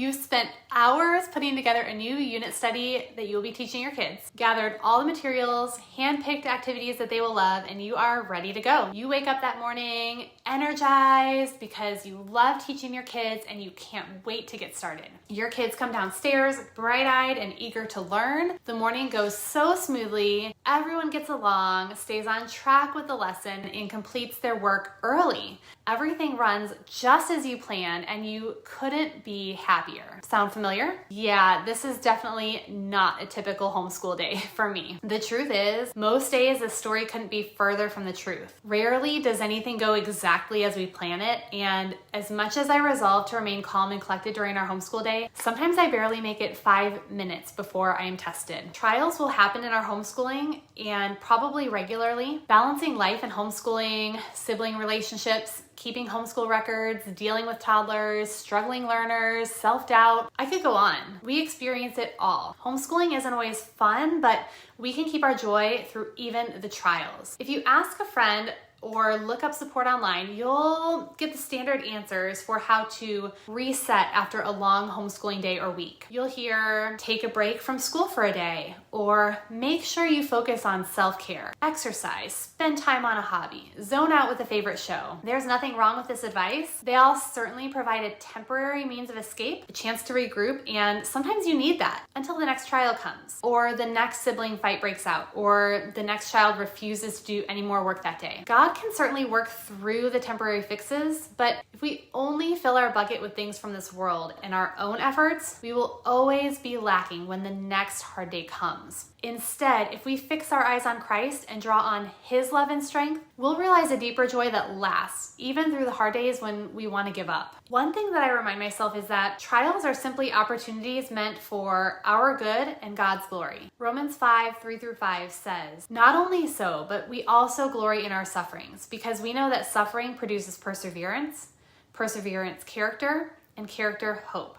You've spent hours putting together a new unit study that you'll be teaching your kids, gathered all the materials, hand-picked activities that they will love, and you are ready to go. You wake up that morning energized because you love teaching your kids and you can't wait to get started. Your kids come downstairs bright-eyed and eager to learn. The morning goes so smoothly. Everyone gets along, stays on track with the lesson, and completes their work early. Everything runs just as you planned, and you couldn't be happier. Sound familiar? Yeah, this is definitely not a typical homeschool day for me. The truth is, most days this story couldn't be further from the truth. Rarely does anything go exactly as we plan it, and as much as I resolve to remain calm and collected during our homeschool day, sometimes I barely make it 5 minutes before I am tested. Trials will happen in our homeschooling and probably regularly. Balancing life and homeschooling, sibling relationships, keeping homeschool records, dealing with toddlers, struggling learners, self-doubt. I could go on. We experience it all. Homeschooling isn't always fun, but we can keep our joy through even the trials. If you ask a friend or look up support online, you'll get the standard answers for how to reset after a long homeschooling day or week. You'll hear, take a break from school for a day, or make sure you focus on self-care, exercise, spend time on a hobby, zone out with a favorite show. There's nothing wrong with this advice. They all certainly provide a temporary means of escape, a chance to regroup, and sometimes you need that until the next trial comes, or the next sibling fight breaks out, or the next child refuses to do any more work that day. God can certainly work through the temporary fixes, but if we only fill our bucket with things from this world and our own efforts, we will always be lacking when the next hard day comes. Instead, if we fix our eyes on Christ and draw on His love and strength, we'll realize a deeper joy that lasts, even through the hard days when we want to give up. One thing that I remind myself is that trials are simply opportunities meant for our good and God's glory. Romans 5:3-5 says, "Not only so, but we also glory in our sufferings, because we know that suffering produces perseverance, perseverance character, and character hope.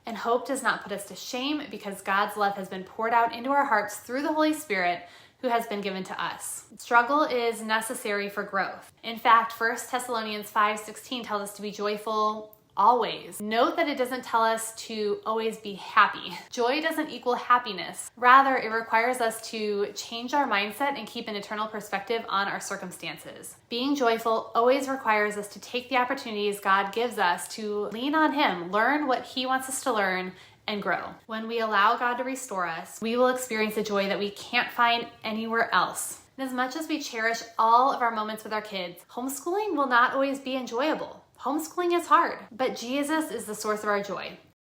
And hope does not put us to shame, because God's love has been poured out into our hearts through the Holy Spirit who has been given to us." Struggle is necessary for growth. In fact, 1 Thessalonians 5:16 tells us to be joyful always. Note that it doesn't tell us to always be happy. Joy doesn't equal happiness. Rather, it requires us to change our mindset and keep an eternal perspective on our circumstances. Being joyful always requires us to take the opportunities God gives us to lean on Him, learn what He wants us to learn, and grow. When we allow God to restore us, we will experience a joy that we can't find anywhere else. And as much as we cherish all of our moments with our kids, homeschooling will not always be enjoyable. Homeschooling is hard, but Jesus is the source of our joy.